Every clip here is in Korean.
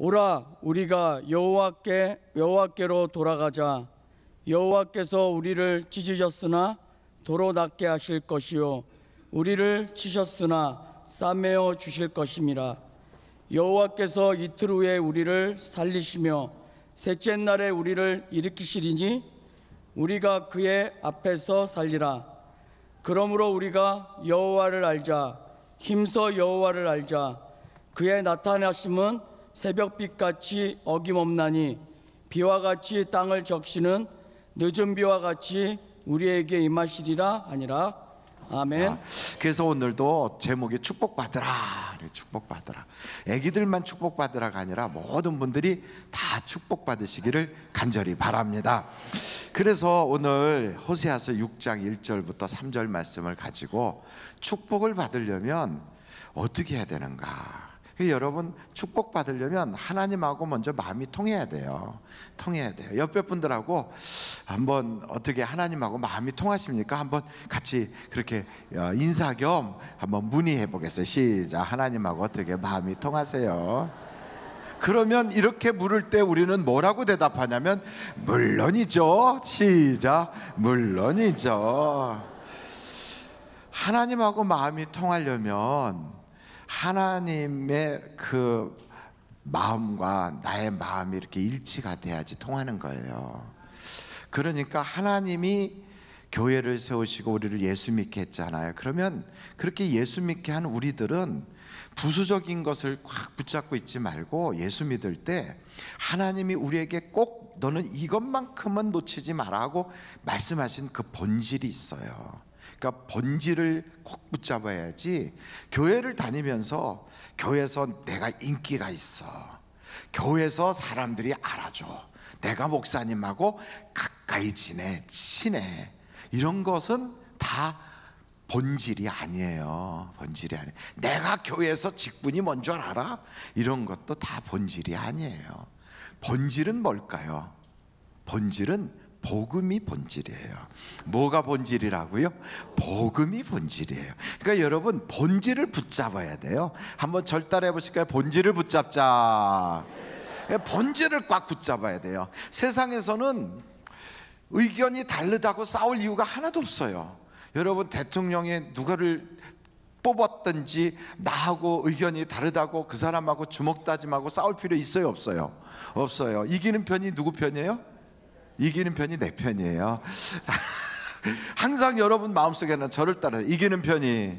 오라 우리가 여호와께로 돌아가자. 여호와께서 우리를 찢으셨으나 도로 낫게 하실 것이요 우리를 치셨으나 싸매어 주실 것임이라. 여호와께서 이틀 후에 우리를 살리시며 셋째 날에 우리를 일으키시리니 우리가 그의 앞에서 살리라. 그러므로 우리가 여호와를 알자. 힘써 여호와를 알자. 그의 나타나심은 새벽빛같이 어김없나니 비와 같이 땅을 적시는 늦은 비와 같이 우리에게 임하시리라 하니라. 아멘. 그래서 오늘도 제목이 축복받으라. 축복받으라. 애기들만 축복받으라가 아니라 모든 분들이 다 축복받으시기를 간절히 바랍니다. 그래서 오늘 호세아서 6장 1절부터 3절 말씀을 가지고 축복을 받으려면 어떻게 해야 되는가. 여러분, 축복받으려면 하나님하고 먼저 마음이 통해야 돼요. 옆에 분들하고 한번 어떻게 하나님하고 마음이 통하십니까? 한번 같이 그렇게 인사 겸 한번 문의해 보겠어요. 시작. 하나님하고 어떻게 마음이 통하세요? 그러면 이렇게 물을 때 우리는 뭐라고 대답하냐면 물론이죠. 시작. 물론이죠. 하나님하고 마음이 통하려면 하나님의 그 마음과 나의 마음이 이렇게 일치가 돼야지 통하는 거예요. 그러니까 하나님이 교회를 세우시고 우리를 예수 믿게 했잖아요. 그러면 그렇게 예수 믿게 한 우리들은 부수적인 것을 꽉 붙잡고 있지 말고 예수 믿을 때 하나님이 우리에게 꼭 너는 이것만큼은 놓치지 마라 하고 말씀하신 그 본질이 있어요. 그러니까 본질을 꼭 붙잡아야지. 교회를 다니면서 교회에서 내가 인기가 있어, 교회에서 사람들이 알아줘, 내가 목사님하고 가까이 지내, 친해, 이런 것은 다 본질이 아니에요. 본질이 아니에요. 내가 교회에서 직분이 뭔 줄 알아? 이런 것도 다 본질이 아니에요. 본질은 뭘까요? 본질은 복음이 본질이에요. 뭐가 본질이라고요? 복음이 본질이에요. 그러니까 여러분, 본질을 붙잡아야 돼요. 한번 절따라 해보실까요? 본질을 붙잡자. 본질을 꽉 붙잡아야 돼요. 세상에서는 의견이 다르다고 싸울 이유가 하나도 없어요. 여러분, 대통령이 누구를 뽑았든지 나하고 의견이 다르다고 그 사람하고 주먹다짐하고 싸울 필요 있어요? 없어요? 없어요. 이기는 편이 누구 편이에요? 이기는 편이 내 편이에요. 항상 여러분 마음속에는 저를 따라서 이기는 편이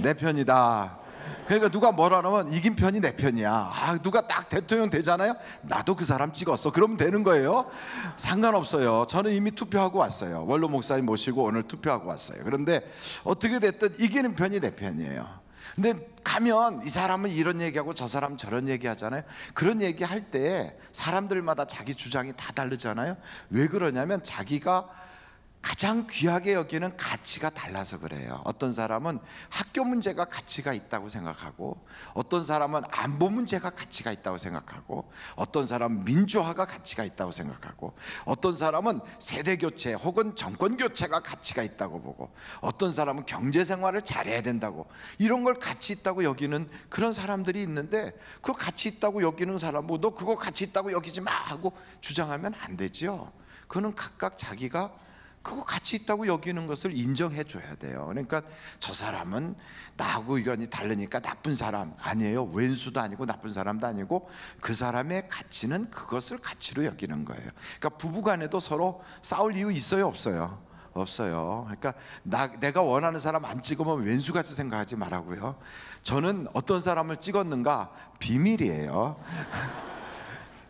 내 편이다. 그러니까 누가 뭐라 하면 이긴 편이 내 편이야. 누가 딱 대통령 되잖아요. 나도 그 사람 찍었어. 그러면 되는 거예요. 상관없어요. 저는 이미 투표하고 왔어요. 원로 목사님 모시고 오늘 투표하고 왔어요. 그런데 어떻게 됐든 이기는 편이 내 편이에요. 근데 가면 이 사람은 이런 얘기하고 저 사람은 저런 얘기하잖아요. 그런 얘기할 때 사람들마다 자기 주장이 다 다르잖아요. 왜 그러냐면 자기가 가장 귀하게 여기는 가치가 달라서 그래요. 어떤 사람은 학교 문제가 가치가 있다고 생각하고, 어떤 사람은 안보 문제가 가치가 있다고 생각하고, 어떤 사람은 민주화가 가치가 있다고 생각하고, 어떤 사람은 세대교체 혹은 정권교체가 가치가 있다고 보고, 어떤 사람은 경제생활을 잘해야 된다고, 이런 걸 가치 있다고 여기는 그런 사람들이 있는데, 그거 가치 있다고 여기는 사람 너 그거 가치 있다고 여기지 마 하고 주장하면 안 되죠. 그거는 각각 자기가 그거 가치 있다고 여기는 것을 인정해 줘야 돼요. 그러니까 저 사람은 나하고 의견이 다르니까 나쁜 사람 아니에요. 왼수도 아니고 나쁜 사람도 아니고 그 사람의 가치는 그것을 가치로 여기는 거예요. 그러니까 부부간에도 서로 싸울 이유 있어요? 없어요? 없어요. 그러니까 내가 원하는 사람 안 찍으면 왼수같이 생각하지 말라고요. 저는 어떤 사람을 찍었는가 비밀이에요.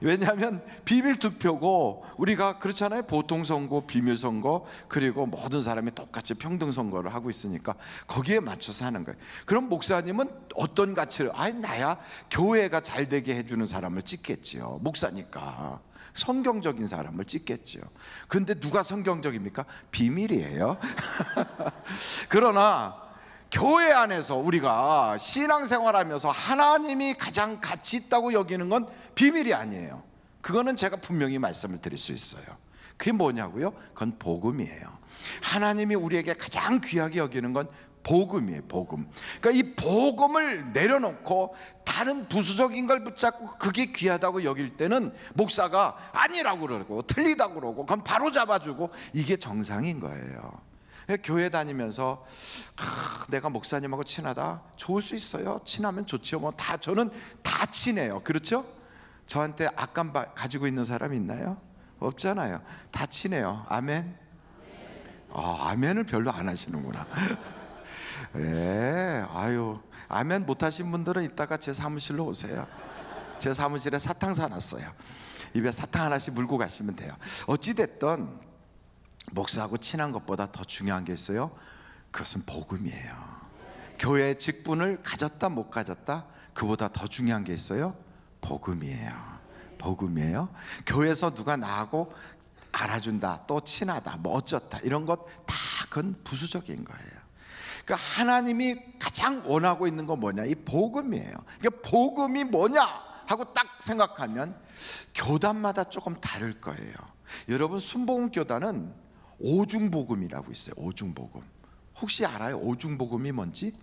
왜냐하면 비밀 투표고, 우리가 그렇잖아요. 보통 선거, 비밀 선거, 그리고 모든 사람이 똑같이 평등 선거를 하고 있으니까 거기에 맞춰서 하는 거예요. 그럼 목사님은 어떤 가치를, 나야 교회가 잘 되게 해주는 사람을 찍겠지요. 목사니까 성경적인 사람을 찍겠지요. 그런데 누가 성경적입니까? 비밀이에요. 그러나 교회 안에서 우리가 신앙생활하면서 하나님이 가장 가치 있다고 여기는 건 비밀이 아니에요. 그거는 제가 분명히 말씀을 드릴 수 있어요. 그게 뭐냐고요? 그건 복음이에요. 하나님이 우리에게 가장 귀하게 여기는 건 복음이에요, 복음. 그러니까 이 복음을 내려놓고 다른 부수적인 걸 붙잡고 그게 귀하다고 여길 때는 목사가 아니라고 그러고 틀리다고 그러고 그럼 바로 잡아주고, 이게 정상인 거예요. 교회 다니면서 내가 목사님하고 친하다, 좋을 수 있어요. 친하면 좋지요. 뭐 다, 저는 다 친해요. 그렇죠? 저한테 악감 가지고 있는 사람 있나요? 없잖아요. 다 친해요. 아멘. 아멘을 별로 안 하시는구나. 예, 아유, 아멘 못하신 분들은 이따가 제 사무실로 오세요. 제 사무실에 사탕 사놨어요. 입에 사탕 하나씩 물고 가시면 돼요. 어찌됐든 목사하고 친한 것보다 더 중요한 게 있어요. 그것은 복음이에요. 교회의 직분을 가졌다 못 가졌다, 그보다 더 중요한 게 있어요. 복음이에요. 복음이에요. 교회에서 누가 나하고 알아준다, 또 친하다, 뭐 어쩌다, 이런 것 다 그건 부수적인 거예요. 그러니까 하나님이 가장 원하고 있는 건 뭐냐? 이 복음이에요. 그러니까 복음이 뭐냐 하고 딱 생각하면 교단마다 조금 다를 거예요. 여러분, 순복음 교단은 오중복음이라고 있어요. 오중복음. 혹시 알아요? 오중복음이 뭔지?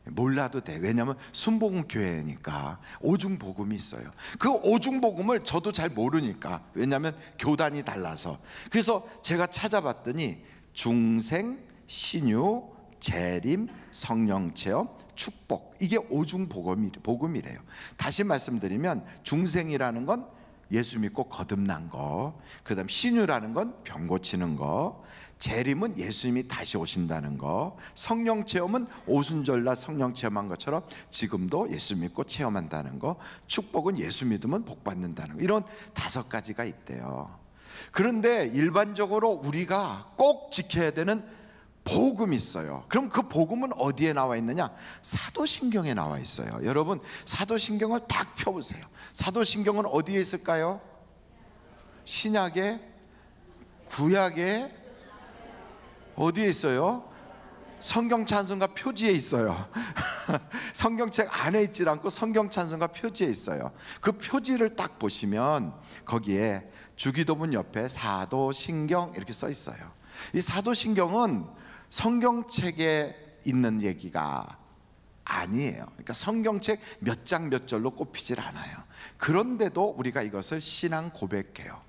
몰라도 돼. 왜냐하면 순복음 교회니까 오중복음이 있어요. 그 오중복음을 저도 잘 모르니까, 왜냐하면 교단이 달라서. 그래서 제가 찾아봤더니 중생, 신유, 재림, 성령체험, 축복, 이게 오중복음이래요. 다시 말씀드리면 중생이라는 건 예수 믿고 거듭난 거, 그 다음 신유라는 건 병 고치는 거, 재림은 예수님이 다시 오신다는 거, 성령 체험은 오순절날 성령 체험한 것처럼 지금도 예수 믿고 체험한다는 거, 축복은 예수 믿으면 복 받는다는 거, 이런 5가지가 있대요. 그런데 일반적으로 우리가 꼭 지켜야 되는 복음이 있어요. 그럼 그 복음은 어디에 나와 있느냐? 사도신경에 나와 있어요. 여러분, 사도신경을 딱 펴보세요. 사도신경은 어디에 있을까요? 신약에, 구약에, 어디에 있어요? 성경찬송가 표지에 있어요. 성경책 안에 있지 않고 성경찬송가 표지에 있어요. 그 표지를 딱 보시면 거기에 주기도문 옆에 사도신경 이렇게 써 있어요. 이 사도신경은 성경책에 있는 얘기가 아니에요. 그러니까 성경책 몇 장 몇 절로 꼽히질 않아요. 그런데도 우리가 이것을 신앙 고백해요.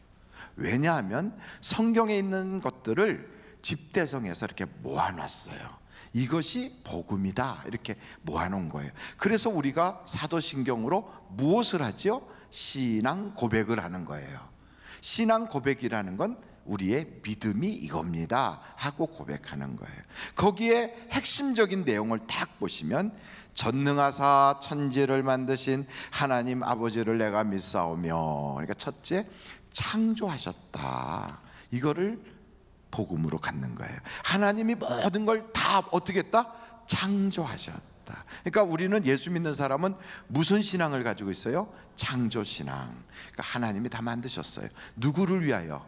왜냐하면 성경에 있는 것들을 집대성에서 이렇게 모아놨어요. 이것이 복음이다, 이렇게 모아놓은 거예요. 그래서 우리가 사도신경으로 무엇을 하죠? 신앙 고백을 하는 거예요. 신앙 고백이라는 건 우리의 믿음이 이겁니다 하고 고백하는 거예요. 거기에 핵심적인 내용을 딱 보시면, 전능하사 천지를 만드신 하나님 아버지를 내가 믿사오며, 그러니까 첫째, 창조하셨다, 이거를 복음으로 갖는 거예요. 하나님이 모든 걸 다 어떻게 했다? 창조하셨다. 그러니까 우리는, 예수 믿는 사람은 무슨 신앙을 가지고 있어요? 창조신앙. 그러니까 하나님이 다 만드셨어요. 누구를 위하여?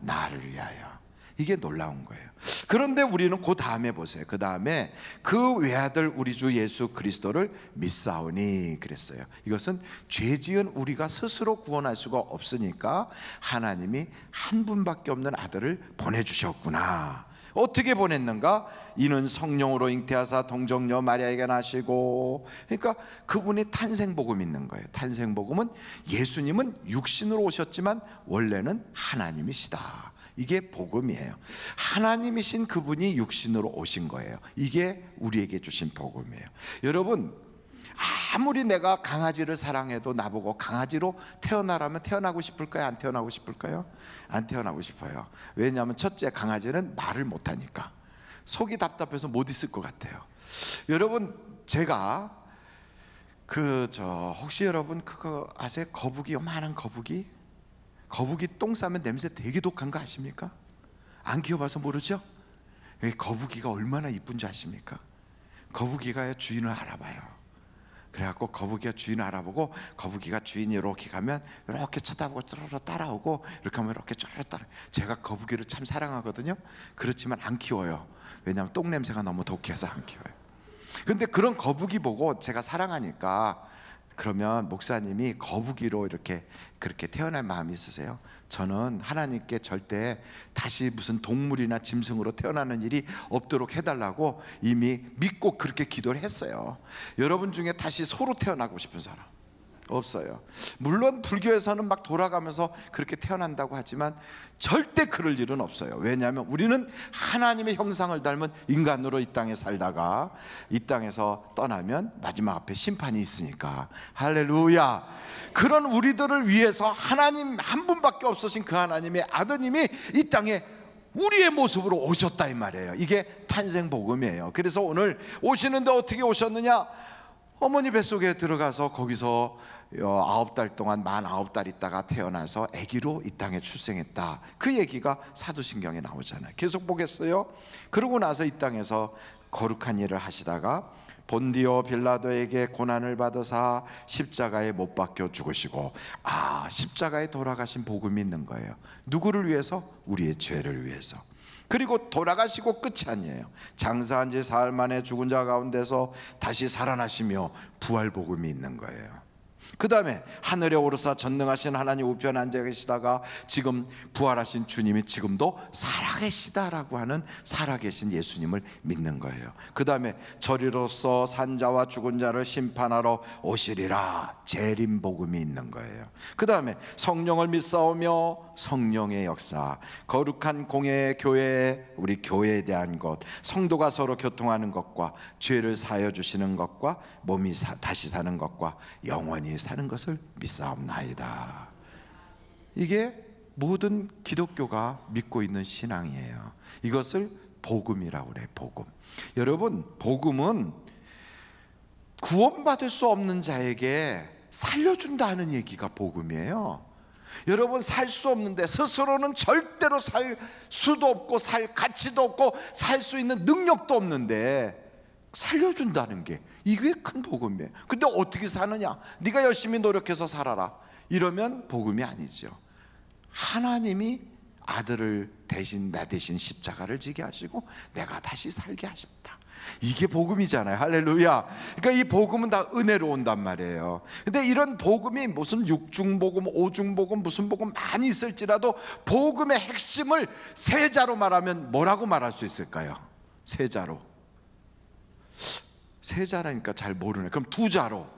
나를 위하여. 이게 놀라운 거예요. 그런데 우리는 그 다음에 보세요. 그 다음에 그 외아들 우리 주 예수 그리스도를 믿사오니 그랬어요. 이것은 죄 지은 우리가 스스로 구원할 수가 없으니까 하나님이 한 분밖에 없는 아들을 보내주셨구나. 어떻게 보냈는가? 이는 성령으로 잉태하사 동정녀 마리아에게 나시고. 그러니까 그분이 탄생복음 있는 거예요. 탄생복음은 예수님은 육신으로 오셨지만 원래는 하나님이시다, 이게 복음이에요. 하나님이신 그분이 육신으로 오신 거예요. 이게 우리에게 주신 복음이에요. 여러분, 아무리 내가 강아지를 사랑해도 나보고 강아지로 태어나라면 태어나고 싶을까요? 안 태어나고 싶을까요? 안 태어나고 싶어요. 왜냐하면 첫째, 강아지는 말을 못하니까 속이 답답해서 못 있을 것 같아요. 여러분, 제가 혹시 여러분 그거 아세요? 거북이, 요만한 거북이 똥 싸면 냄새 되게 독한 거 아십니까? 안 키워봐서 모르죠? 거북이가 얼마나 이쁜지 아십니까? 거북이가 주인을 알아봐요. 그래갖고 거북이가 주인을 알아보고, 거북이가 주인이 이렇게 가면 이렇게 쳐다보고 쪼르르 따라오고, 이렇게 하면 이렇게 쪼르르 따라. 제가 거북이를 참 사랑하거든요. 그렇지만 안 키워요. 왜냐하면 똥 냄새가 너무 독해서 안 키워요. 근데 그런 거북이 보고 제가 사랑하니까 그러면 목사님이 거북이로 이렇게 그렇게 태어날 마음이 있으세요? 저는 하나님께 절대 다시 무슨 동물이나 짐승으로 태어나는 일이 없도록 해달라고 이미 믿고 그렇게 기도를 했어요. 여러분 중에 다시 소로 태어나고 싶은 사람 없어요. 물론 불교에서는 막 돌아가면서 그렇게 태어난다고 하지만 절대 그럴 일은 없어요. 왜냐하면 우리는 하나님의 형상을 닮은 인간으로 이 땅에 살다가 이 땅에서 떠나면 마지막 앞에 심판이 있으니까. 할렐루야. 그런 우리들을 위해서 하나님 한 분밖에 없으신 그 하나님의 아드님이 이 땅에 우리의 모습으로 오셨다 이 말이에요. 이게 탄생복음이에요. 그래서 오늘 오시는데 어떻게 오셨느냐? 어머니 뱃속에 들어가서 거기서 9달 동안 49달 있다가 태어나서 아기로 이 땅에 출생했다. 그 얘기가 사도신경에 나오잖아요. 계속 보겠어요. 그러고 나서 이 땅에서 거룩한 일을 하시다가 본디오 빌라도에게 고난을 받으사 십자가에 못 박혀 죽으시고, 십자가에 돌아가신 복음이 있는 거예요. 누구를 위해서? 우리의 죄를 위해서. 그리고 돌아가시고 끝이 아니에요. 장사한 지 사흘 만에 죽은 자 가운데서 다시 살아나시며 부활 복음이 있는 거예요. 그 다음에 하늘에 오르사 전능하신 하나님 우편에 앉아 계시다가 지금 부활하신 주님이 지금도 살아계시다라고 하는 살아계신 예수님을 믿는 거예요. 그 다음에 저리로서 산자와 죽은 자를 심판하러 오시리라, 재림 복음이 있는 거예요. 그 다음에 성령을 믿사오며 성령의 역사, 거룩한 공예 교회, 우리 교회에 대한 것, 성도가 서로 교통하는 것과 죄를 사하여 주시는 것과 몸이 다시 사는 것과 영원히 사는 것을 믿사옵나이다. 이게 모든 기독교가 믿고 있는 신앙이에요. 이것을 복음이라고 그래요. 복음. 여러분, 복음은 구원받을 수 없는 자에게 살려준다는 얘기가 복음이에요. 여러분, 살 수 없는데, 스스로는 절대로 살 수도 없고 살 가치도 없고 살 수 있는 능력도 없는데 살려준다는 게, 이게 큰 복음이에요. 근데 어떻게 사느냐? 네가 열심히 노력해서 살아라, 이러면 복음이 아니죠. 하나님이 아들을 대신, 나 대신 십자가를 지게 하시고 내가 다시 살게 하셨다. 이게 복음이잖아요. 할렐루야. 그러니까 이 복음은 다 은혜로 온단 말이에요. 근데 이런 복음이 무슨 육중복음, 오중복음, 무슨 복음 많이 있을지라도 복음의 핵심을 세 자로 말하면 뭐라고 말할 수 있을까요? 세 자로. 세 자라니까 잘 모르네. 그럼 두 자로.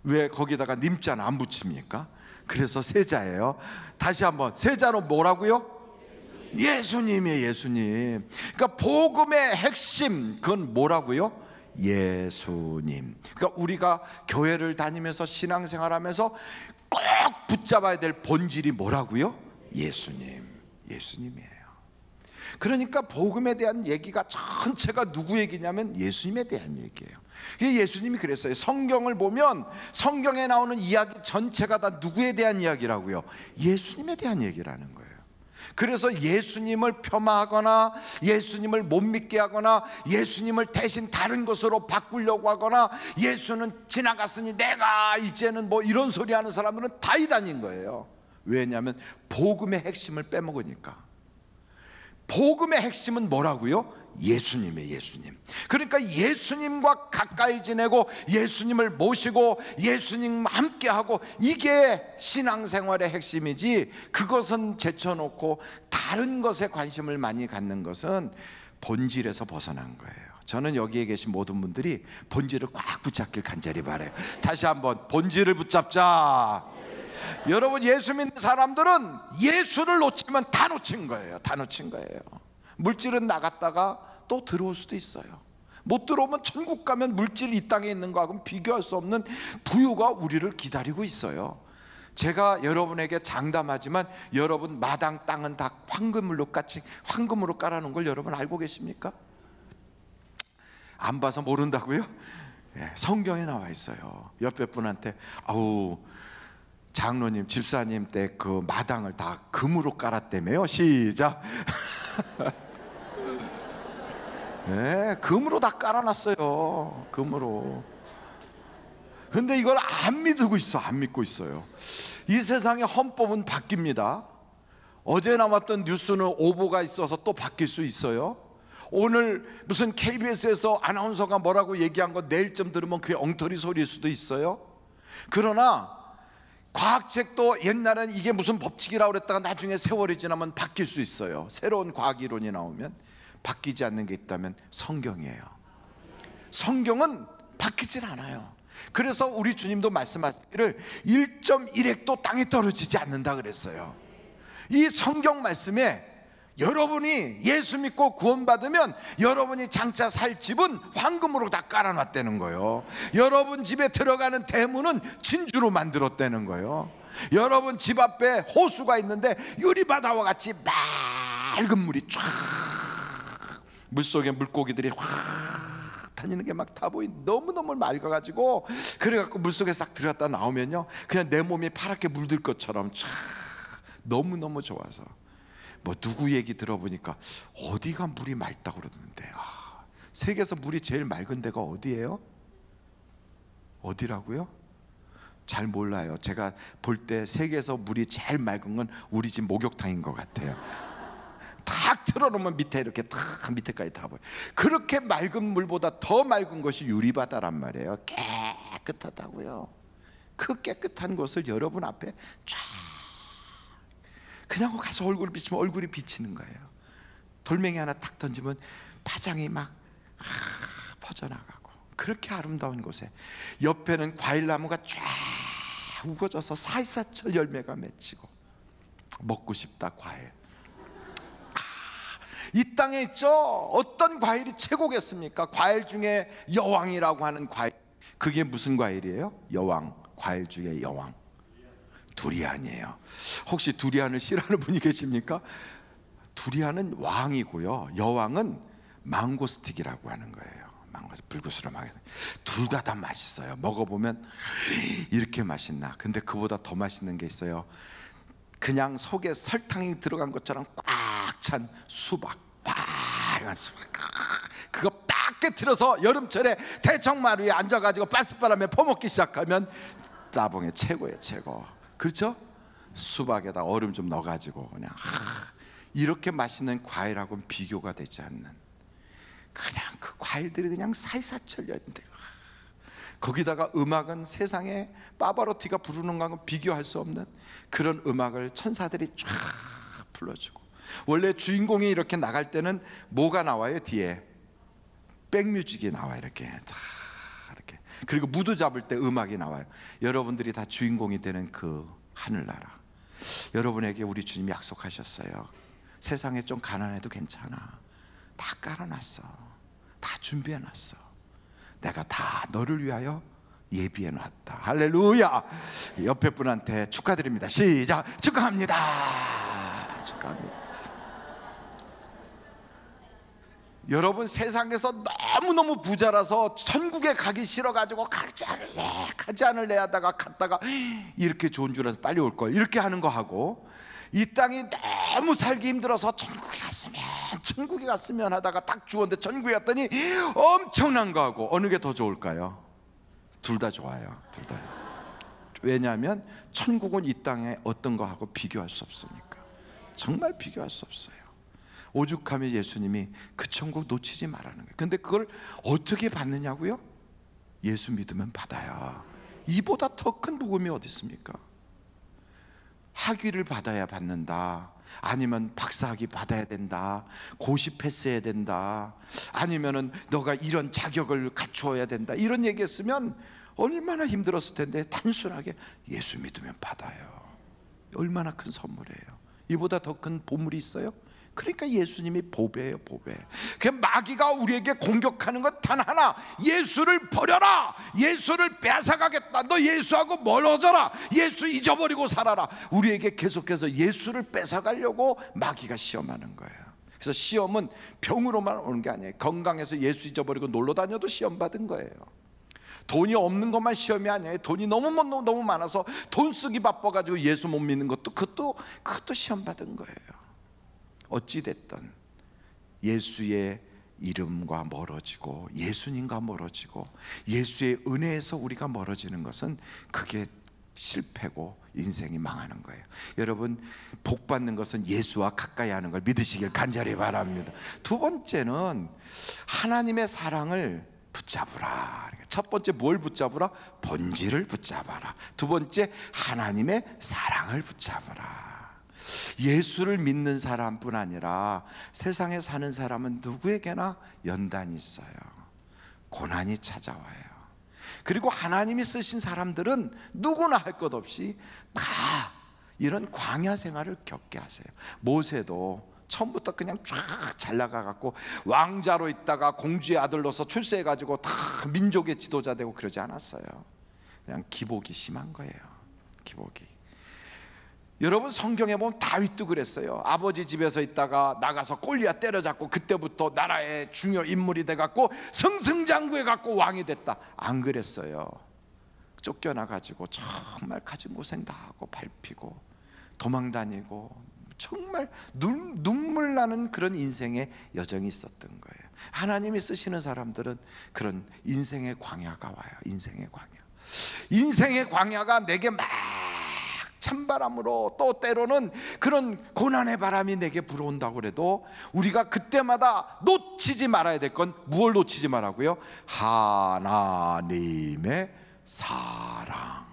왜 거기다가 님자는 안 붙입니까? 그래서 세 자예요. 다시 한번, 세 자로 뭐라고요? 예수님이에요. 예수님. 그러니까 복음의 핵심, 그건 뭐라고요? 예수님. 그러니까 우리가 교회를 다니면서 신앙생활하면서 꼭 붙잡아야 될 본질이 뭐라고요? 예수님. 예수님이에요. 그러니까 복음에 대한 얘기가 전체가 누구 얘기냐면 예수님에 대한 얘기예요. 예수님이 그랬어요. 성경을 보면 성경에 나오는 이야기 전체가 다 누구에 대한 이야기라고요? 예수님에 대한 얘기라는 거예요. 그래서 예수님을 폄하하거나 예수님을 못 믿게 하거나 예수님을 대신 다른 것으로 바꾸려고 하거나 예수는 지나갔으니 내가 이제는 뭐 이런 소리 하는 사람들은 다 이단인 거예요. 왜냐하면 복음의 핵심을 빼먹으니까. 복음의 핵심은 뭐라고요? 예수님이에요. 예수님. 그러니까 예수님과 가까이 지내고 예수님을 모시고 예수님 함께하고, 이게 신앙생활의 핵심이지, 그것은 제쳐놓고 다른 것에 관심을 많이 갖는 것은 본질에서 벗어난 거예요. 저는 여기에 계신 모든 분들이 본질을 꽉 붙잡길 간절히 바라요. 다시 한번, 본질을 붙잡자. 여러분, 예수 믿는 사람들은 예수를 놓치면 다 놓친 거예요. 다 놓친 거예요. 물질은 나갔다가 또 들어올 수도 있어요. 못 들어오면 천국 가면 물질 이 땅에 있는 거하고는 비교할 수 없는 부유가 우리를 기다리고 있어요. 제가 여러분에게 장담하지만 여러분 마당 땅은 다 황금으로 깔아놓은 걸 여러분 알고 계십니까? 안 봐서 모른다고요? 성경에 나와 있어요. 옆에 분한테 아우, 장로님, 집사님 때 그 마당을 다 금으로 깔았다며요. 시작. 네, 금으로 다 깔아놨어요. 금으로. 근데 이걸 안 믿고 있어. 안 믿고 있어요. 이 세상의 헌법은 바뀝니다. 어제 나왔던 뉴스는 오보가 있어서 또 바뀔 수 있어요. 오늘 무슨 KBS에서 아나운서가 뭐라고 얘기한 거 내일쯤 들으면 그게 엉터리 소리일 수도 있어요. 그러나 과학책도 옛날엔 이게 무슨 법칙이라고 그랬다가 나중에 세월이 지나면 바뀔 수 있어요. 새로운 과학 이론이 나오면. 바뀌지 않는 게 있다면 성경이에요. 성경은 바뀌질 않아요. 그래서 우리 주님도 말씀하시기를 1.1핵도 땅에 떨어지지 않는다 그랬어요. 이 성경 말씀에 여러분이 예수 믿고 구원받으면 여러분이 장차 살 집은 황금으로 다 깔아놨다는 거예요. 여러분 집에 들어가는 대문은 진주로 만들었다는 거예요. 여러분 집 앞에 호수가 있는데 유리바다와 같이 맑은 물이 쫙, 물속에 물고기들이 확 다니는 게 막 다 보인, 너무너무 맑아가지고, 그래갖고 물속에 싹 들어갔다 나오면요 그냥 내 몸이 파랗게 물들 것처럼 쫙, 너무너무 좋아서. 뭐 누구 얘기 들어보니까 어디가 물이 맑다고 그러는데, 세계에서 물이 제일 맑은 데가 어디예요? 어디라고요? 잘 몰라요. 제가 볼 때 세계에서 물이 제일 맑은 건 우리 집 목욕탕인 것 같아요. 탁 틀어놓으면 밑에 이렇게 탁 밑에까지 다 보여요. 그렇게 맑은 물보다 더 맑은 것이 유리바다란 말이에요. 깨끗하다고요. 그 깨끗한 곳을 여러분 앞에 쫙 그냥 가서 얼굴을 비치면 얼굴이 비치는 거예요. 돌멩이 하나 탁 던지면 파장이 막 퍼져나가고, 그렇게 아름다운 곳에 옆에는 과일나무가 쫙 우거져서 사이사철 열매가 맺히고, 먹고 싶다 과일. 이 땅에 있죠. 어떤 과일이 최고겠습니까? 과일 중에 여왕이라고 하는 과일, 그게 무슨 과일이에요? 여왕, 과일 중에 여왕, 두리안이에요. 혹시 두리안을 싫어하는 분이 계십니까? 두리안은 왕이고요, 여왕은 망고스틱이라고 하는 거예요. 불구스름하게. 둘 다 맛있어요. 먹어보면 이렇게 맛있나. 근데 그보다 더 맛있는 게 있어요. 그냥 속에 설탕이 들어간 것처럼 꽉 찬 수박, 빨간 수박, 그거 딱 깨트려서 여름철에 대청마루 위에 앉아가지고 빤스바람에 퍼먹기 시작하면 따봉의 최고예요, 최고. 그렇죠? 수박에다 얼음 좀 넣어가지고 그냥 이렇게 맛있는 과일하고는 비교가 되지 않는, 그냥 그 과일들이 그냥 사이사철이었는데, 거기다가 음악은 세상에 파바로티가 부르는 거하고 비교할 수 없는 그런 음악을 천사들이 쫙 불러주고, 원래 주인공이 이렇게 나갈 때는 뭐가 나와요? 뒤에 백뮤직이 나와요. 이렇게 이렇게. 그리고 무드 잡을 때 음악이 나와요. 여러분들이 다 주인공이 되는 그 하늘나라, 여러분에게 우리 주님이 약속하셨어요. 세상에 좀 가난해도 괜찮아. 다 깔아놨어. 다 준비해놨어. 내가 다 너를 위하여 예비해놨다. 할렐루야. 옆에 분한테 축하드립니다. 시작. 축하합니다. 축하합니다. 여러분 세상에서 너무너무 부자라서 천국에 가기 싫어가지고 가지 않을래 하다가 갔다가 이렇게 좋은 줄 알아서 빨리 올걸, 이렇게 하는 거 하고, 이 땅이 너무 살기 힘들어서 천국에 갔으면 하다가 딱 죽었는데 천국에 갔더니 엄청난 거 하고, 어느 게 더 좋을까요? 둘 다 좋아요. 둘 다. 왜냐하면 천국은 이 땅에 어떤 거 하고 비교할 수 없으니까. 정말 비교할 수 없어요. 오죽하면 예수님이 그 천국 놓치지 말라는 거예요. 근데 그걸 어떻게 받느냐고요? 예수 믿으면 받아요. 이보다 더 큰 복음이 어디 있습니까? 학위를 받아야 받는다, 아니면 박사학위 받아야 된다, 고시 패스해야 된다, 아니면은 너가 이런 자격을 갖추어야 된다, 이런 얘기했으면 얼마나 힘들었을 텐데 단순하게 예수 믿으면 받아요. 얼마나 큰 선물이에요. 이보다 더 큰 보물이 있어요? 그러니까 예수님이 보배예요, 보배. 그 마귀가 우리에게 공격하는 것 단 하나, 예수를 버려라, 예수를 뺏어가겠다, 너 예수하고 멀어져라, 예수 잊어버리고 살아라. 우리에게 계속해서 예수를 뺏어가려고 마귀가 시험하는 거예요. 그래서 시험은 병으로만 오는 게 아니에요. 건강해서 예수 잊어버리고 놀러 다녀도 시험 받은 거예요. 돈이 없는 것만 시험이 아니에요. 돈이 너무 많아서 돈 쓰기 바빠가지고 예수 못 믿는 것도 그것도 시험 받은 거예요. 어찌됐든 예수의 이름과 멀어지고 예수님과 멀어지고 예수의 은혜에서 우리가 멀어지는 것은 그게 실패고 인생이 망하는 거예요. 여러분, 복 받는 것은 예수와 가까이 하는 걸 믿으시길 간절히 바랍니다. 두 번째는 하나님의 사랑을 붙잡으라. 첫 번째 뭘 붙잡으라? 본질을 붙잡아라. 두 번째 하나님의 사랑을 붙잡으라. 예수를 믿는 사람뿐 아니라 세상에 사는 사람은 누구에게나 연단이 있어요. 고난이 찾아와요. 그리고 하나님이 쓰신 사람들은 누구나 할 것 없이 다 이런 광야 생활을 겪게 하세요. 모세도 처음부터 그냥 쫙 잘 나가갖고 왕자로 있다가 공주의 아들로서 출세해가지고 다 민족의 지도자 되고 그러지 않았어요. 그냥 기복이 심한 거예요. 기복이. 여러분, 성경에 보면 다윗도 그랬어요. 아버지 집에서 있다가 나가서 골리앗 때려잡고 그때부터 나라의 중요 인물이 돼갖고 승승장구해갖고 왕이 됐다. 안 그랬어요. 쫓겨나가지고 정말 가진 고생 다 하고 밟히고 도망다니고 정말 눈물 나는 그런 인생의 여정이 있었던 거예요. 하나님이 쓰시는 사람들은 그런 인생의 광야가 와요. 인생의 광야. 인생의 광야가 내게 막 찬바람으로, 또 때로는 그런 고난의 바람이 내게 불어온다고 그래도 우리가 그때마다 놓치지 말아야 될 건 무엇을 놓치지 말라고요? 하나님의 사랑.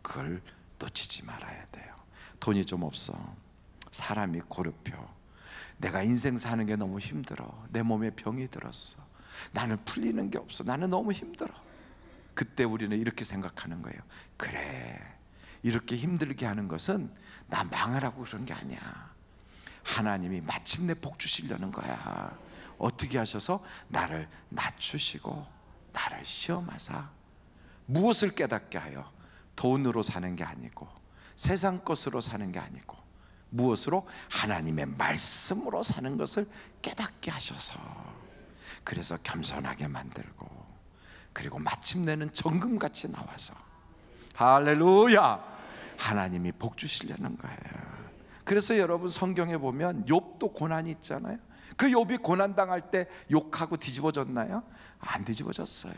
그걸 놓치지 말아야 돼요. 돈이 좀 없어, 사람이 고렵혀, 내가 인생 사는 게 너무 힘들어, 내 몸에 병이 들었어, 나는 풀리는 게 없어, 나는 너무 힘들어. 그때 우리는 이렇게 생각하는 거예요. 그래, 이렇게 힘들게 하는 것은 나 망하라고 그런 게 아니야. 하나님이 마침내 복 주시려는 거야. 어떻게 하셔서? 나를 낮추시고 나를 시험하사 무엇을 깨닫게 하여? 돈으로 사는 게 아니고 세상 것으로 사는 게 아니고 무엇으로? 하나님의 말씀으로 사는 것을 깨닫게 하셔서, 그래서 겸손하게 만들고, 그리고 마침내는 정금같이 나와서, 할렐루야, 하나님이 복 주시려는 거예요. 그래서 여러분, 성경에 보면 욥도 고난이 있잖아요. 그 욥이 고난당할 때 욕하고 뒤집어졌나요? 안 뒤집어졌어요.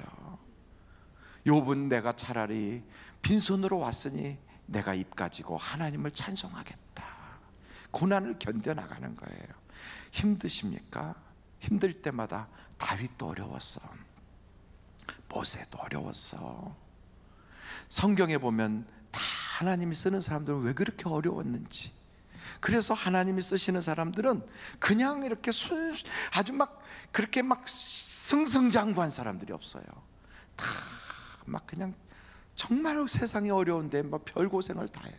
욥은 내가 차라리 빈손으로 왔으니 내가 입 가지고 하나님을 찬송하겠다. 고난을 견뎌나가는 거예요. 힘드십니까? 힘들 때마다 다윗도 어려웠어, 모세도 어려웠어. 성경에 보면 다 하나님이 쓰는 사람들은 왜 그렇게 어려웠는지. 그래서 하나님이 쓰시는 사람들은 그냥 이렇게 아주 막 그렇게 막 승승장구한 사람들이 없어요. 다 막 그냥 정말 세상이 어려운데 뭐 별 고생을 다 해요.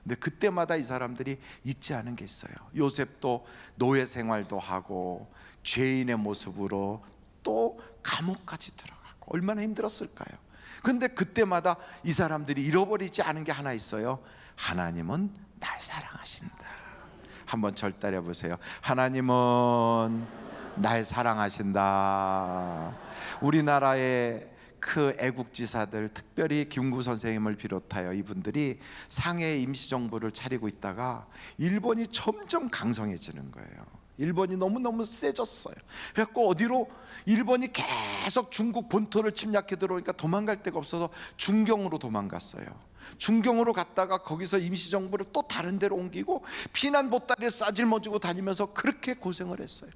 근데 그때마다 이 사람들이 잊지 않은 게 있어요. 요셉도 노예 생활도 하고 죄인의 모습으로 또 감옥까지 들어가고 얼마나 힘들었을까요? 근데 그때마다 이 사람들이 잃어버리지 않은 게 하나 있어요. 하나님은 날 사랑하신다. 한번 절따려 보세요. 하나님은 날 사랑하신다. 우리나라의 그 애국지사들, 특별히 김구 선생님을 비롯하여 이분들이 상해 임시정부를 차리고 있다가 일본이 점점 강성해지는 거예요. 일본이 너무너무 세졌어요. 그래갖고 어디로, 일본이 계속 중국 본토를 침략해 들어오니까 도망갈 데가 없어서 중경으로 도망갔어요. 중경으로 갔다가 거기서 임시정부를 또 다른 데로 옮기고 피난 보따리를 싸질머지고 다니면서 그렇게 고생을 했어요.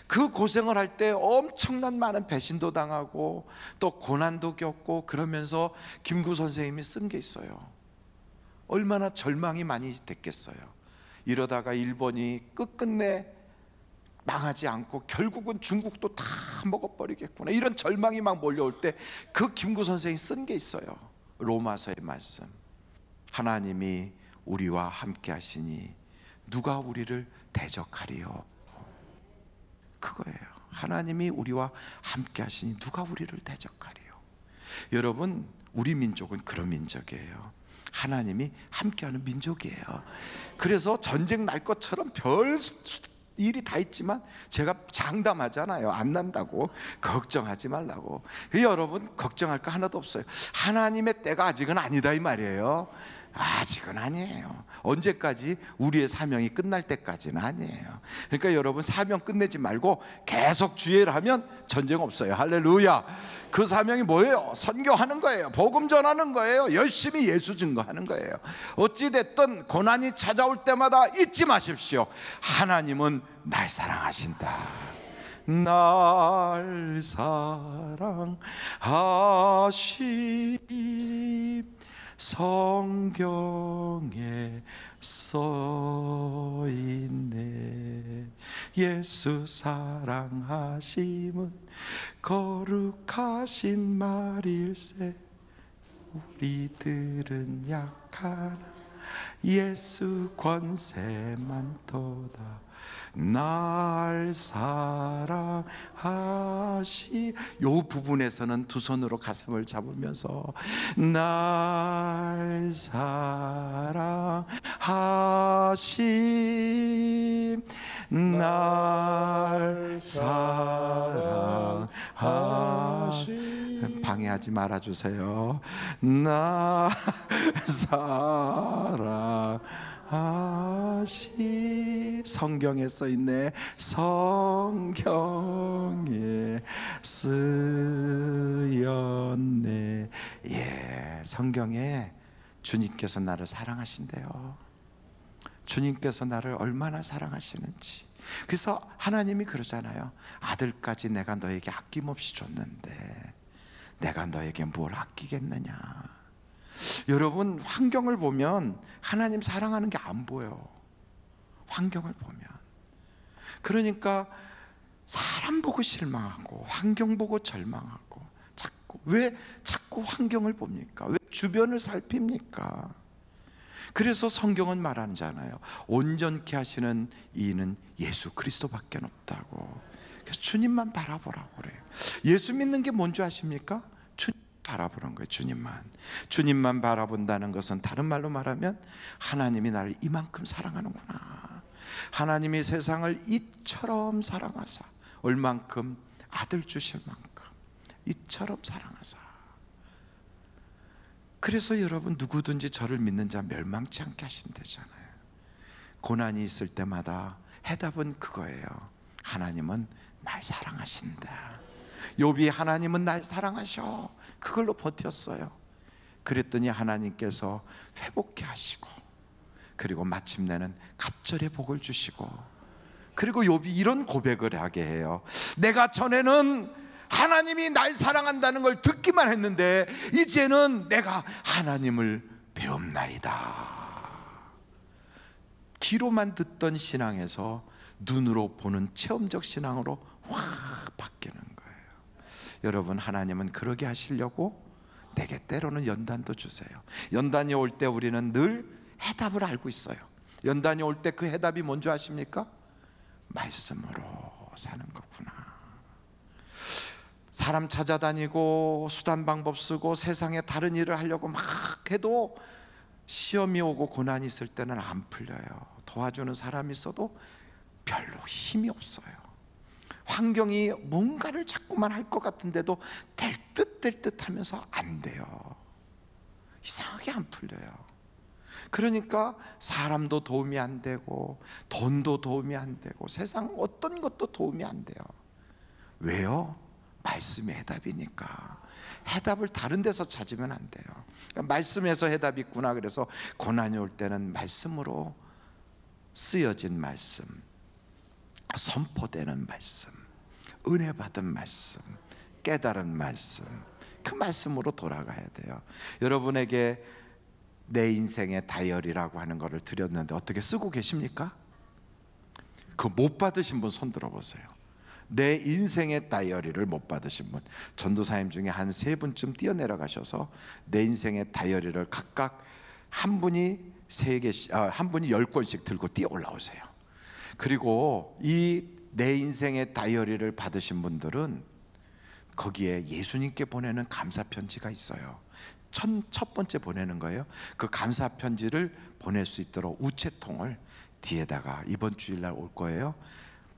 그 고생을 할 때 엄청난 많은 배신도 당하고 또 고난도 겪고 그러면서 김구 선생님이 쓴 게 있어요. 얼마나 절망이 많이 됐겠어요. 이러다가 일본이 끝끝내 망하지 않고 결국은 중국도 다 먹어버리겠구나, 이런 절망이 막 몰려올 때 그 김구 선생이 쓴 게 있어요. 로마서의 말씀. 하나님이 우리와 함께 하시니 누가 우리를 대적하리요? 그거예요. 하나님이 우리와 함께 하시니 누가 우리를 대적하리요? 여러분, 우리 민족은 그런 민족이에요. 하나님이 함께하는 민족이에요. 그래서 전쟁 날 것처럼 별 일이 다 있지만 제가 장담하잖아요. 안 난다고. 걱정하지 말라고. 여러분, 걱정할 거 하나도 없어요. 하나님의 때가 아직은 아니다 이 말이에요. 아직은 아니에요. 언제까지? 우리의 사명이 끝날 때까지는 아니에요. 그러니까 여러분, 사명 끝내지 말고 계속 주의를 하면 전쟁 없어요. 할렐루야. 그 사명이 뭐예요? 선교하는 거예요. 복음 전하는 거예요. 열심히 예수 증거하는 거예요. 어찌됐든 고난이 찾아올 때마다 잊지 마십시오. 하나님은 날 사랑하신다. 날 사랑하시 성경에 써있네. 예수 사랑하심은 거룩하신 말일세. 우리들은 약하나 예수 권세 많도다. 날 사랑하시. 요 부분에서는 두 손으로 가슴을 잡으면서 날 사랑하시, 날 사랑하시. 방해하지 말아주세요. 날 사랑하시. 성경에 써있네. 성경에 쓰였네. 예, 성경에 주님께서 나를 사랑하신대요. 주님께서 나를 얼마나 사랑하시는지. 그래서 하나님이 그러잖아요. 아들까지 내가 너에게 아낌없이 줬는데 내가 너에게 뭘 아끼겠느냐. 여러분, 환경을 보면 하나님 사랑하는 게 안 보여. 환경을 보면. 그러니까 사람 보고 실망하고 환경 보고 절망하고 왜 자꾸 환경을 봅니까? 왜 주변을 살핍니까? 그래서 성경은 말하잖아요. 온전케 하시는 이는 예수 그리스도밖에 없다고. 그래서 주님만 바라보라고 그래요. 예수 믿는 게 뭔지 아십니까? 주님 바라보는 거예요. 주님만 바라본다는 것은 다른 말로 말하면 하나님이 나를 이만큼 사랑하는구나. 하나님이 세상을 이처럼 사랑하사, 얼만큼? 아들 주실 만큼 이처럼 사랑하사. 그래서 여러분, 누구든지 저를 믿는 자 멸망치 않게 하신다잖아요. 고난이 있을 때마다 해답은 그거예요. 하나님은 날 사랑하신다. 욥이 하나님은 날 사랑하셔, 그걸로 버텼어요. 그랬더니 하나님께서 회복케 하시고, 그리고 마침내는 갑절의 복을 주시고, 그리고 욥이 이런 고백을 하게 해요. 내가 전에는 하나님이 날 사랑한다는 걸 듣기만 했는데 이제는 내가 하나님을 배웁나이다. 귀로만 듣던 신앙에서 눈으로 보는 체험적 신앙으로 확 바뀌는 거예요. 여러분, 하나님은 그러게 하시려고 내게 때로는 연단도 주세요. 연단이 올 때 우리는 늘 해답을 알고 있어요. 연단이 올 때 그 해답이 뭔지 아십니까? 말씀으로 사는 거구나. 사람 찾아다니고 수단 방법 쓰고 세상에 다른 일을 하려고 막 해도 시험이 오고 고난이 있을 때는 안 풀려요. 도와주는 사람이 있어도 별로 힘이 없어요. 환경이 뭔가를 자꾸만 할 것 같은데도 될 듯 하면서 안 돼요. 이상하게 안 풀려요. 그러니까 사람도 도움이 안 되고 돈도 도움이 안 되고 세상 어떤 것도 도움이 안 돼요. 왜요? 말씀이 해답이니까. 해답을 다른 데서 찾으면 안 돼요. 그러니까 말씀에서 해답이 있구나. 그래서 고난이 올 때는 말씀으로 쓰여진 말씀, 선포되는 말씀, 은혜 받은 말씀, 깨달은 말씀, 그 말씀으로 돌아가야 돼요. 여러분에게 내 인생의 다이어리라고 하는 것을 드렸는데 어떻게 쓰고 계십니까? 그 못 받으신 분 손 들어보세요. 내 인생의 다이어리를 못 받으신 분, 전도사님 중에 한 3분쯤 뛰어내려가셔서 내 인생의 다이어리를 각각 한 분이 3개씩, 한 분이 10권씩 들고 뛰어 올라오세요. 그리고 이 내 인생의 다이어리를 받으신 분들은 거기에 예수님께 보내는 감사 편지가 있어요. 첫 번째 보내는 거예요. 그 감사 편지를 보낼 수 있도록 우체통을 뒤에다가 이번 주일날 올 거예요.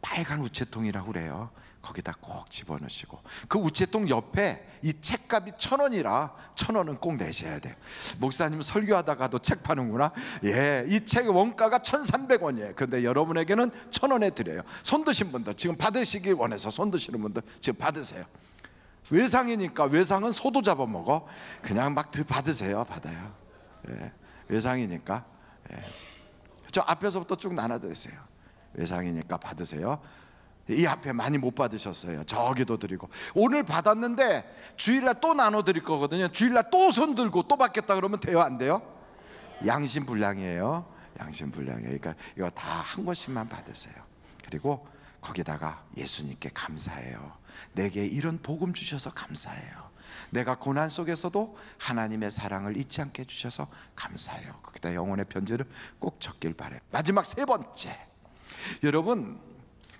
빨간 우체통이라고 그래요. 거기다 꼭 집어넣으시고, 그 우체통 옆에 이 책값이 1,000원이라 1,000원은 꼭 내셔야 돼요. 목사님 설교하다가도 책 파는구나. 예, 이 책의 원가가 1,300원이에요. 그런데 여러분에게는 1,000원에 드려요. 손 드신 분들, 지금 받으시길 원해서 손 드시는 분들 지금 받으세요. 외상이니까, 외상은 소도 잡아먹어. 그냥 막 받으세요. 받아요. 예, 외상이니까. 예. 저 앞에서부터 쭉 나눠드리세요. 외상이니까 받으세요. 이 앞에 많이 못 받으셨어요. 저기도 드리고, 오늘 받았는데 주일날 또 나눠드릴 거거든요. 주일날 또 손 들고 또 받겠다 그러면 돼요, 안 돼요? 양심불량이에요. 양심불량이에요. 그러니까 이거 다 한 권씩만 받으세요. 그리고 거기다가 예수님께 감사해요. 내게 이런 복음 주셔서 감사해요. 내가 고난 속에서도 하나님의 사랑을 잊지 않게 해주셔서 감사해요. 거기다 영혼의 편지를 꼭 적길 바래요. 마지막 세 번째, 여러분,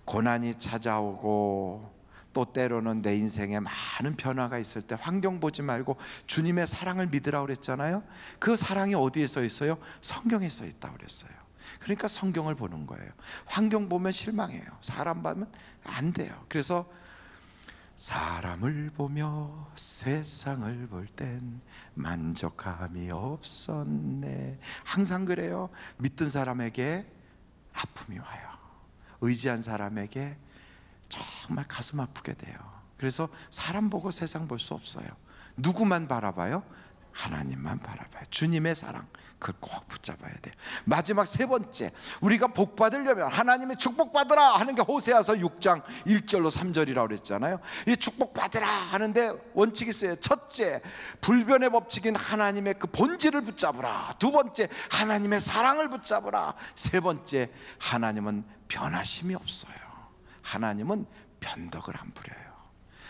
고난이 찾아오고 또 때로는 내 인생에 많은 변화가 있을 때 환경 보지 말고 주님의 사랑을 믿으라고 그랬잖아요. 그 사랑이 어디에 써 있어요? 성경에 써 있다고 그랬어요. 그러니까 성경을 보는 거예요. 환경 보면 실망해요. 사람 보면 안 돼요. 그래서 사람을 보며 세상을 볼 땐 만족함이 없었네. 항상 그래요. 믿던 사람에게 아픔이 와요. 의지한 사람에게 정말 가슴 아프게 돼요. 그래서 사람 보고 세상 볼 수 없어요. 누구만 바라봐요? 하나님만 바라봐요. 주님의 사랑, 그걸 꼭 붙잡아야 돼요. 마지막 세 번째, 우리가 복 받으려면 하나님의 축복 받으라 하는 게 호세아서 6장 1절로 3절이라고 그랬잖아요. 이 축복 받으라 하는데 원칙이 있어요. 첫째, 불변의 법칙인 하나님의 그 본질을 붙잡으라. 두 번째, 하나님의 사랑을 붙잡으라. 세 번째, 하나님은 변하심이 없어요. 하나님은 변덕을 안 부려요.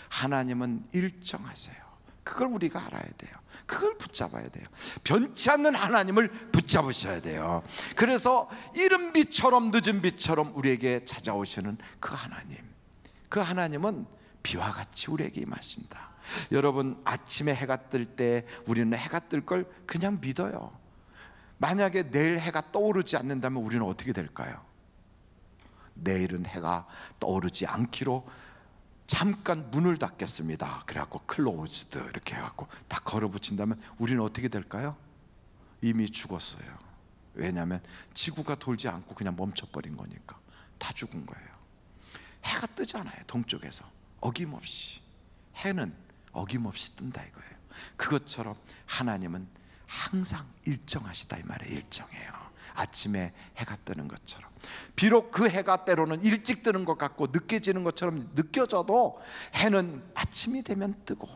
하나님은 일정하세요. 그걸 우리가 알아야 돼요. 그걸 붙잡아야 돼요. 변치 않는 하나님을 붙잡으셔야 돼요. 그래서 이른 비처럼 늦은 비처럼 우리에게 찾아오시는 그 하나님, 그 하나님은 비와 같이 우리에게 임하신다. 여러분, 아침에 해가 뜰 때 우리는 해가 뜰 걸 그냥 믿어요. 만약에 내일 해가 떠오르지 않는다면 우리는 어떻게 될까요? 내일은 해가 떠오르지 않기로 잠깐 문을 닫겠습니다. 그래갖고 클로즈드 이렇게 해갖고 다 걸어붙인다면 우리는 어떻게 될까요? 이미 죽었어요. 왜냐하면 지구가 돌지 않고 그냥 멈춰버린 거니까. 다 죽은 거예요. 해가 뜨잖아요. 동쪽에서 어김없이. 해는 어김없이 뜬다 이거예요. 그것처럼 하나님은 항상 일정하시다 이 말이에요. 일정해요. 아침에 해가 뜨는 것처럼. 비록 그 해가 때로는 일찍 뜨는 것 같고 늦게 지는 것처럼 느껴져도 해는 아침이 되면 뜨고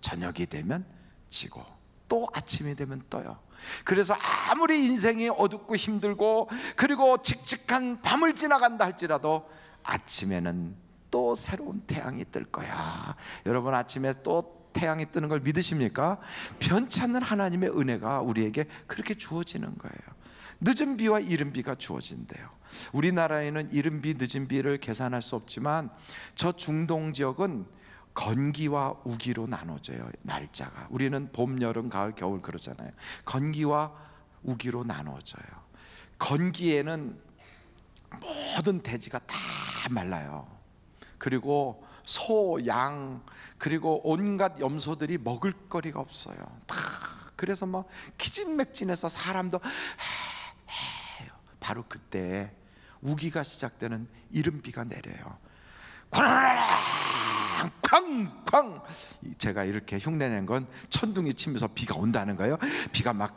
저녁이 되면 지고 또 아침이 되면 떠요. 그래서 아무리 인생이 어둡고 힘들고 그리고 칙칙한 밤을 지나간다 할지라도 아침에는 또 새로운 태양이 뜰 거야. 여러분, 아침에 또 태양이 뜨는 걸 믿으십니까? 변치 않는 하나님의 은혜가 우리에게 그렇게 주어지는 거예요. 늦은 비와 이른 비가 주어진대요. 우리나라에는 이른 비, 늦은 비를 계산할 수 없지만 저 중동 지역은 건기와 우기로 나눠져요. 날짜가. 우리는 봄, 여름, 가을, 겨울 그러잖아요. 건기와 우기로 나눠져요. 건기에는 모든 대지가 다 말라요. 그리고 소, 양, 그리고 온갖 염소들이 먹을 거리가 없어요. 다. 그래서 뭐 기진맥진해서 사람도 바로 그때 우기가 시작되는 이른 비가 내려요. 쾅쾅. 제가 이렇게 흉내낸 건 천둥이 치면서 비가 온다는 거예요. 비가 막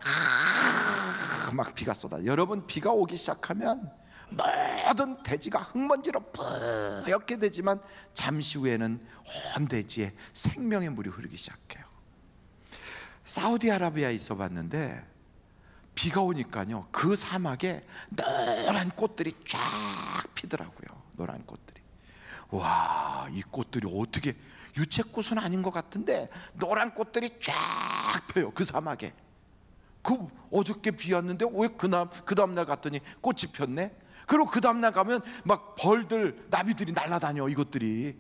비가 쏟아. 여러분, 비가 오기 시작하면 모든 대지가 흙먼지로 뿌옇게 되지만 잠시 후에는 온 대지에 생명의 물이 흐르기 시작해요. 사우디아라비아에 있어 봤는데 비가 오니까요, 그 사막에 노란 꽃들이 쫙 피더라고요. 노란 꽃들이. 와, 이 꽃들이 어떻게, 유채꽃은 아닌 것 같은데 노란 꽃들이 쫙 펴요. 그 사막에. 그 어저께 비 왔는데 왜 그 다음날 갔더니 꽃이 폈네. 그리고 그 다음날 가면 막 벌들, 나비들이 날아다녀, 이것들이.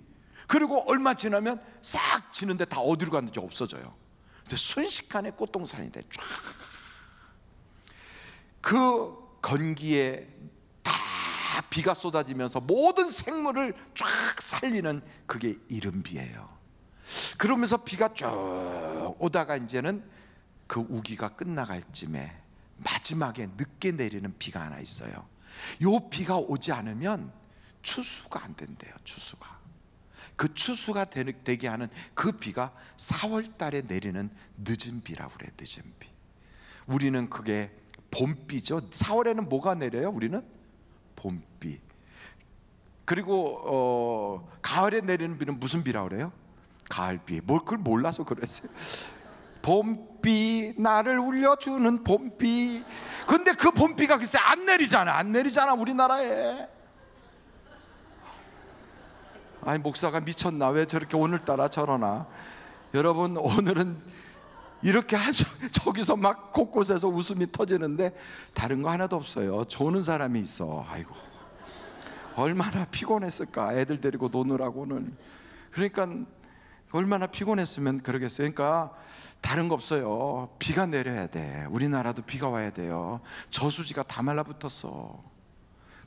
그리고 얼마 지나면 싹 지는데 다 어디로 갔는지 없어져요. 근데 순식간에 꽃동산이 돼. 쫙. 그 건기에 다 비가 쏟아지면서 모든 생물을 쫙 흘리는 그게 이른비예요. 그러면서 비가 쭉 오다가 이제는 그 우기가 끝나갈 쯤에 마지막에 늦게 내리는 비가 하나 있어요. 요 비가 오지 않으면 추수가 안 된대요. 추수가. 그 추수가 되게 하는 그 비가 4월 달에 내리는 늦은 비라고 그래요. 늦은 비. 우리는 그게 봄비죠. 4월에는 뭐가 내려요? 우리는 봄비. 그리고 가을에 내리는 비는 무슨 비라고 그래요? 가을비. 그걸 몰라서 그랬어요. 봄비, 나를 울려주는 봄비. 근데 그 봄비가 글쎄 안 내리잖아 우리나라에. 아니, 목사가 미쳤나? 왜 저렇게 오늘따라 저러나? 여러분, 오늘은 이렇게 저기서 막 곳곳에서 웃음이 터지는데 다른 거 하나도 없어요. 조는 사람이 있어. 아이고, 얼마나 피곤했을까, 애들 데리고 노느라고는. 그러니까 얼마나 피곤했으면 그러겠어요. 그러니까 다른 거 없어요. 비가 내려야 돼. 우리나라도 비가 와야 돼요. 저수지가 다 말라붙었어.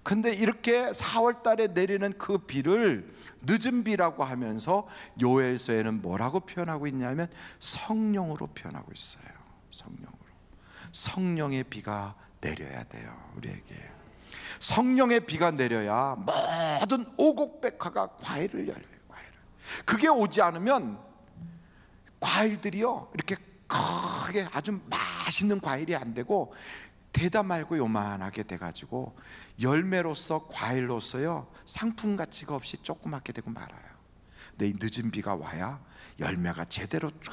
근데 이렇게 4월 달에 내리는 그 비를 늦은 비라고 하면서 요엘서에는 뭐라고 표현하고 있냐면 성령으로 표현하고 있어요. 성령으로. 성령의 비가 내려야 돼요. 우리에게 성령의 비가 내려야 모든 오곡백화가 과일을 열려요. 과일을. 그게 오지 않으면 과일들이요, 이렇게 크게 아주 맛있는 과일이 안 되고 대다 말고 요만하게 돼가지고 열매로서 과일로서요 상품 가치가 없이 조그맣게 되고 말아요. 근데 이 늦은 비가 와야 열매가 제대로 쫙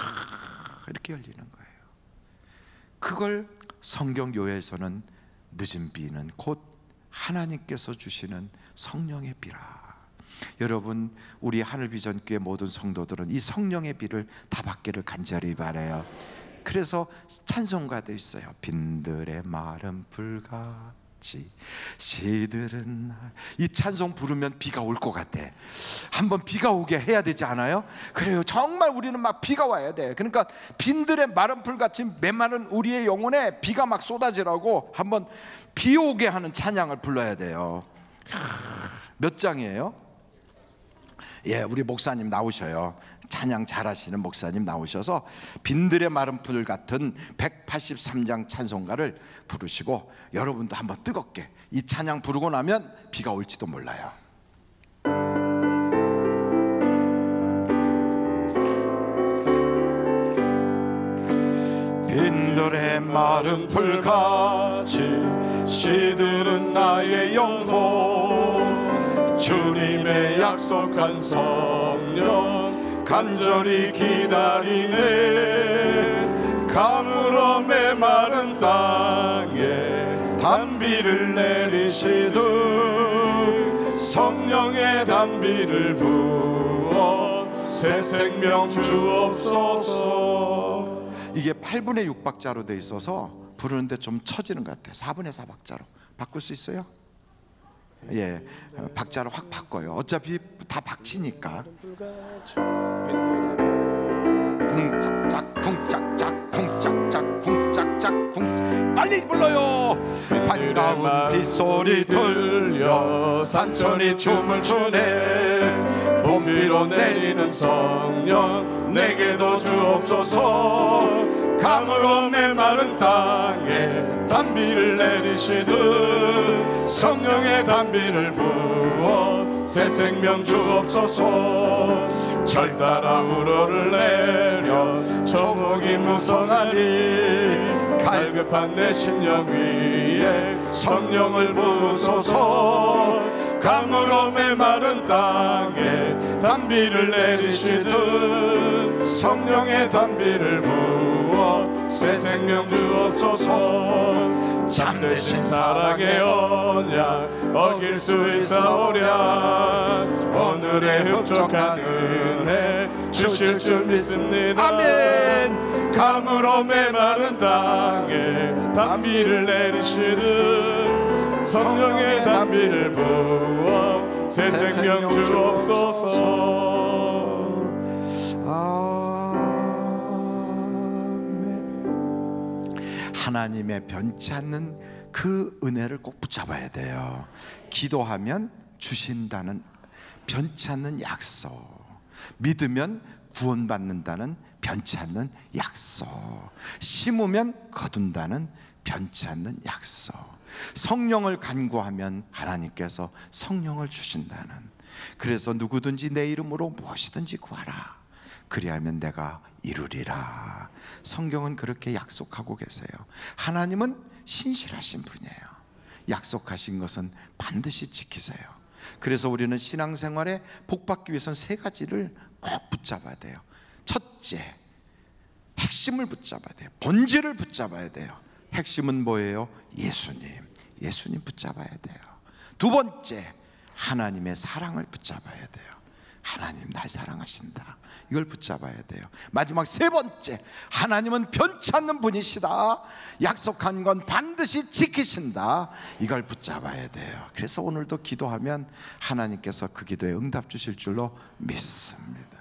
이렇게 열리는 거예요. 그걸 성경 요엘서는 늦은 비는 곧 하나님께서 주시는 성령의 비라. 여러분, 우리 하늘비전교회 모든 성도들은 이 성령의 비를 다 받기를 간절히 바라요. 그래서 찬송가도 있어요. 빈들의 마른 불같이 시들은 날. 이 찬송 부르면 비가 올 것 같아. 한번 비가 오게 해야 되지 않아요? 그래요. 정말 우리는 막 비가 와야 돼. 그러니까 빈들의 마른 불같이 메마른 우리의 영혼에 비가 막 쏟아지라고 한번 비 오게 하는 찬양을 불러야 돼요. 몇 장이에요? 예, 우리 목사님 나오셔요. 찬양 잘하시는 목사님 나오셔서 빈들의 마른 풀 같은 183장 찬송가를 부르시고 여러분도 한번 뜨겁게 이 찬양 부르고 나면 비가 올지도 몰라요. 빈들의 마른 풀같이 시들은 나의 영혼, 주님의 약속한 성령 간절히 기다리네. 가물어 메마른 땅에 단비를 내리시듯 성령의 단비를 부어 새 생명 주옵소서. 이게 8분의 6박자로 돼 있어서 부르는데 좀 처지는 것 같아요. 4분의 4박자로 바꿀 수 있어요? 예, 박자를 확 바꿔요. 어차피 다 박치니까. 쿵짝짝 쿵짝짝 쿵짝짝 쿵짝짝 쿵. 빨리 불러요. 반가운 빗소리 들려 산천이 춤을 추네. 봄비로 내리는 성령 내게도 주옵소서. 가물어 메마른 땅에 단비를 내리시듯 성령의 단비를 부어 새 생명 주옵소서. 절 따라 우러를 내려 조목이 무성하니 갈급한 내 심령 위에 성령을 부으소서. 강으로 메마른 땅에 단비를 내리시듯 성령의 단비를 부어 새 생명 주옵소서. 참되신 사랑의 언약 어길 수 있사오랴. 오늘의 흡족한 은혜 주실 줄 믿습니다. 아멘. 강으로 메마른 땅에 단비를 내리시듯 성령의 단비를 부어 새 생명 주옵소서. 아멘. 하나님의 변치 않는 그 은혜를 꼭 붙잡아야 돼요. 기도하면 주신다는, 변치 않는 약속, 믿으면 구원받는다는 변치 않는 약속, 심으면 거둔다는 변치 않는 약속, 성령을 간구하면 하나님께서 성령을 주신다는, 그래서 누구든지 내 이름으로 무엇이든지 구하라, 그리하면 내가 이루리라. 성경은 그렇게 약속하고 계세요. 하나님은 신실하신 분이에요. 약속하신 것은 반드시 지키세요. 그래서 우리는 신앙생활에 복받기 위해서는 세 가지를 꼭 붙잡아야 돼요. 첫째, 핵심을 붙잡아야 돼요. 본질을 붙잡아야 돼요. 핵심은 뭐예요? 예수님 붙잡아야 돼요. 두 번째, 하나님의 사랑을 붙잡아야 돼요. 하나님 날 사랑하신다, 이걸 붙잡아야 돼요. 마지막 세 번째, 하나님은 변치 않는 분이시다, 약속한 건 반드시 지키신다, 이걸 붙잡아야 돼요. 그래서 오늘도 기도하면 하나님께서 그 기도에 응답 주실 줄로 믿습니다.